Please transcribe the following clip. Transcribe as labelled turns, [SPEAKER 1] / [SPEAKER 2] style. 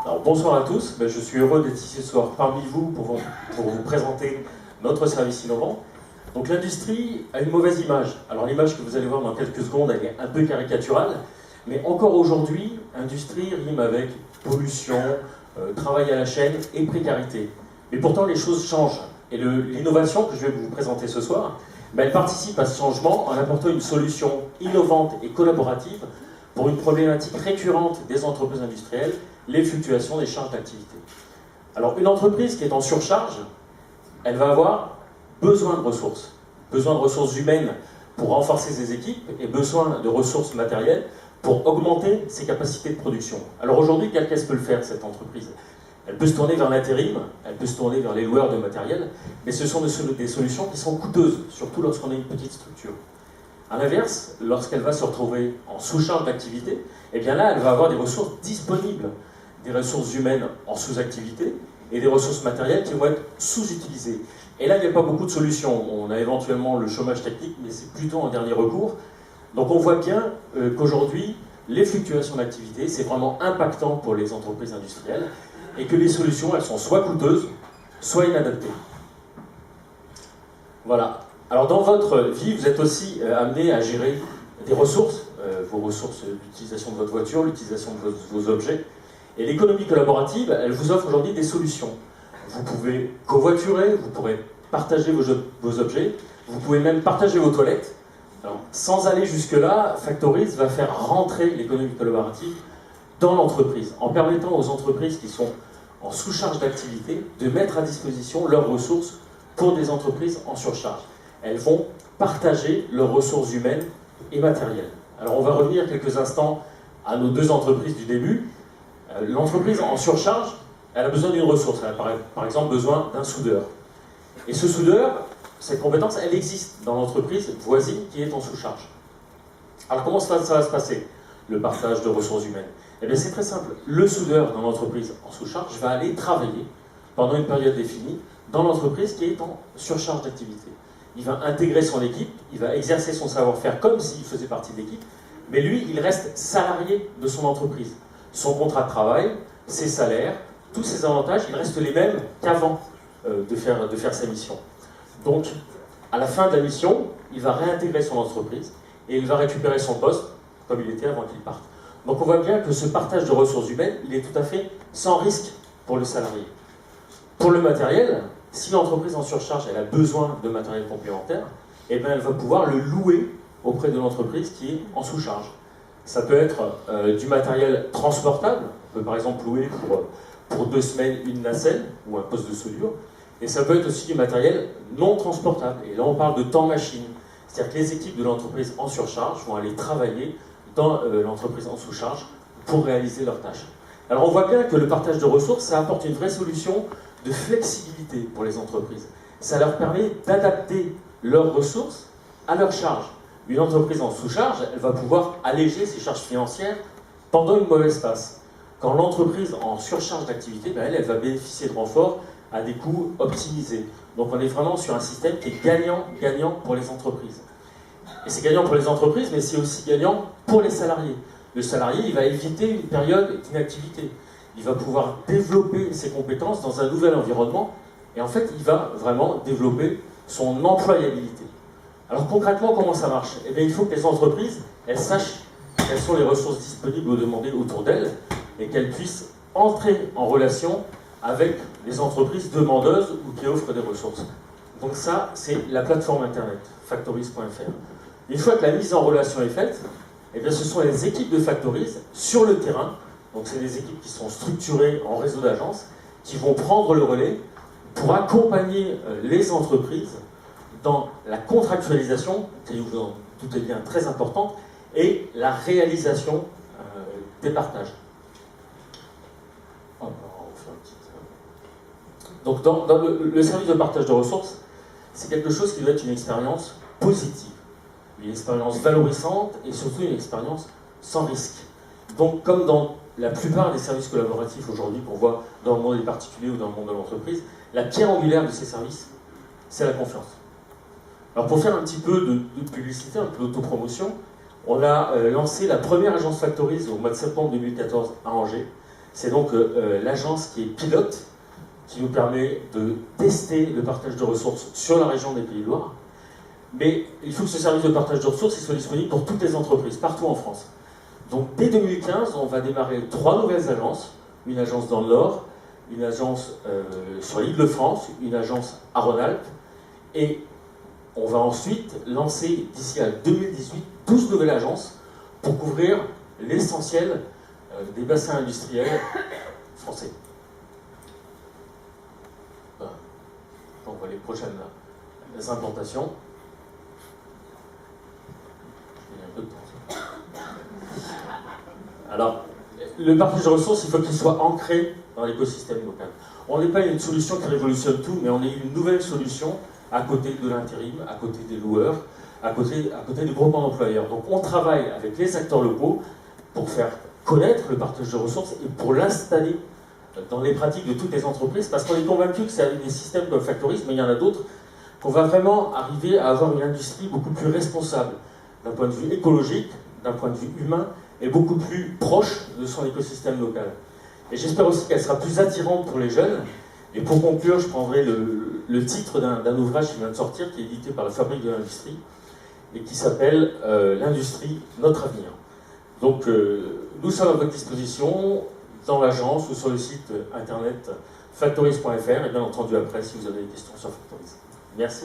[SPEAKER 1] Alors, bonsoir à tous, je suis heureux d'être ici ce soir parmi vous pour vous présenter notre service innovant. Donc l'industrie a une mauvaise image. Alors l'image que vous allez voir dans quelques secondes, elle est un peu caricaturale, mais encore aujourd'hui, industrie rime avec pollution, travail à la chaîne et précarité. Mais pourtant les choses changent. Et l'innovation que je vais vous présenter ce soir, elle participe à ce changement en apportant une solution innovante et collaborative pour une problématique récurrente des entreprises industrielles, les fluctuations des charges d'activité. Alors une entreprise qui est en surcharge, elle va avoir besoin de ressources humaines pour renforcer ses équipes et besoin de ressources matérielles pour augmenter ses capacités de production. Alors aujourd'hui, qu'est-ce que peut le faire cette entreprise? Elle peut se tourner vers l'intérim, elle peut se tourner vers les loueurs de matériel, mais ce sont des solutions qui sont coûteuses, surtout lorsqu'on a une petite structure. A l'inverse, lorsqu'elle va se retrouver en sous-charge d'activité, eh bien là, elle va avoir des ressources disponibles, des ressources humaines en sous-activité et des ressources matérielles qui vont être sous-utilisées. Et là, il n'y a pas beaucoup de solutions. On a éventuellement le chômage technique, mais c'est plutôt en dernier recours. Donc on voit bien qu'aujourd'hui, les fluctuations d'activité, c'est vraiment impactant pour les entreprises industrielles et que les solutions, elles sont soit coûteuses, soit inadaptées. Voilà. Alors dans votre vie, vous êtes aussi amené à gérer des ressources, vos ressources d'utilisation de votre voiture, l'utilisation de vos objets. Et l'économie collaborative, elle vous offre aujourd'hui des solutions. Vous pouvez covoiturer, vous pourrez partager vos objets, vous pouvez même partager vos toilettes. Alors, sans aller jusque-là, Factories va faire rentrer l'économie collaborative dans l'entreprise, en permettant aux entreprises qui sont en sous-charge d'activité de mettre à disposition leurs ressources pour des entreprises en surcharge. Elles vont partager leurs ressources humaines et matérielles. Alors on va revenir quelques instants à nos deux entreprises du début. L'entreprise en surcharge, elle a besoin d'une ressource. Elle a par exemple besoin d'un soudeur. Et ce soudeur, cette compétence, elle existe dans l'entreprise voisine qui est en sous-charge. Alors comment ça va se passer, le partage de ressources humaines? Eh bien c'est très simple. Le soudeur dans l'entreprise en sous-charge va aller travailler pendant une période définie dans l'entreprise qui est en surcharge d'activité. Il va intégrer son équipe, il va exercer son savoir-faire comme s'il faisait partie de l'équipe, mais lui, il reste salarié de son entreprise. Son contrat de travail, ses salaires, tous ses avantages, ils restent les mêmes qu'avant de faire sa mission. Donc, à la fin de la mission, il va réintégrer son entreprise et il va récupérer son poste comme il était avant qu'il parte. Donc on voit bien que ce partage de ressources humaines, il est tout à fait sans risque pour le salarié. Pour le matériel, si l'entreprise en surcharge elle a besoin de matériel complémentaire, eh bien elle va pouvoir le louer auprès de l'entreprise qui est en sous-charge. Ça peut être du matériel transportable, on peut par exemple louer pour 2 semaines une nacelle ou un poste de soudure, et ça peut être aussi du matériel non transportable. Et là on parle de temps machine, c'est-à-dire que les équipes de l'entreprise en surcharge vont aller travailler dans l'entreprise en sous-charge pour réaliser leurs tâches. Alors on voit bien que le partage de ressources, ça apporte une vraie solution de flexibilité pour les entreprises. Ça leur permet d'adapter leurs ressources à leurs charges. Une entreprise en sous-charge, elle va pouvoir alléger ses charges financières pendant une mauvaise passe. Quand l'entreprise en surcharge d'activité, elle va bénéficier de renforts à des coûts optimisés. Donc on est vraiment sur un système qui est gagnant-gagnant pour les entreprises. Et c'est gagnant pour les entreprises, mais c'est aussi gagnant pour les salariés. Le salarié, il va éviter une période d'inactivité. Il va pouvoir développer ses compétences dans un nouvel environnement et en fait, il va vraiment développer son employabilité. Alors concrètement, comment ça marche? Eh bien, il faut que les entreprises, elles sachent quelles sont les ressources disponibles ou demandées autour d'elles et qu'elles puissent entrer en relation avec les entreprises demandeuses ou qui offrent des ressources. Donc ça, c'est la plateforme internet, factories.fr. Une fois que la mise en relation est faite, eh bien, ce sont les équipes de Factories sur le terrain, donc c'est des équipes qui sont structurées en réseau d'agences, qui vont prendre le relais pour accompagner les entreprises dans la contractualisation, qui vous en doutez bien très importante, et la réalisation des partages. Donc dans le service de partage de ressources, c'est quelque chose qui doit être une expérience positive, une expérience valorisante et surtout une expérience sans risque. Donc comme dans la plupart des services collaboratifs aujourd'hui qu'on voit dans le monde des particuliers ou dans le monde de l'entreprise, la pierre angulaire de ces services, c'est la confiance. Alors pour faire un petit peu de publicité, un peu d'autopromotion, on a lancé la première agence Factories au mois de septembre 2014 à Angers. C'est donc l'agence qui est pilote, qui nous permet de tester le partage de ressources sur la région des Pays de Loire. Mais il faut que ce service de partage de ressources soit disponible pour toutes les entreprises, partout en France. Donc dès 2015, on va démarrer 3 nouvelles agences. Une agence dans le Nord, une agence sur l'Île-de-France, une agence à Rhône-Alpes. Et on va ensuite lancer, d'ici à 2018, 12 nouvelles agences pour couvrir l'essentiel des bassins industriels français. Voilà. On voit les prochaines implantations. Alors, le partage de ressources, il faut qu'il soit ancré dans l'écosystème local. On n'est pas une solution qui révolutionne tout, mais on est une nouvelle solution à côté de l'intérim, à côté des loueurs, à côté du groupement d'employeurs. Donc on travaille avec les acteurs locaux pour faire connaître le partage de ressources et pour l'installer dans les pratiques de toutes les entreprises, parce qu'on est convaincu que c'est avec des systèmes comme Factoris, mais il y en a d'autres, qu'on va vraiment arriver à avoir une industrie beaucoup plus responsable, d'un point de vue écologique, d'un point de vue humain, et beaucoup plus proche de son écosystème local. Et j'espère aussi qu'elle sera plus attirante pour les jeunes. Et pour conclure, je prendrai le titre d'un ouvrage qui vient de sortir, qui est édité par la Fabrique de l'Industrie, et qui s'appelle L'Industrie, notre avenir. Donc nous sommes à votre disposition dans l'agence ou sur le site internet factoris.fr, et bien entendu après si vous avez des questions sur Factoris. Merci.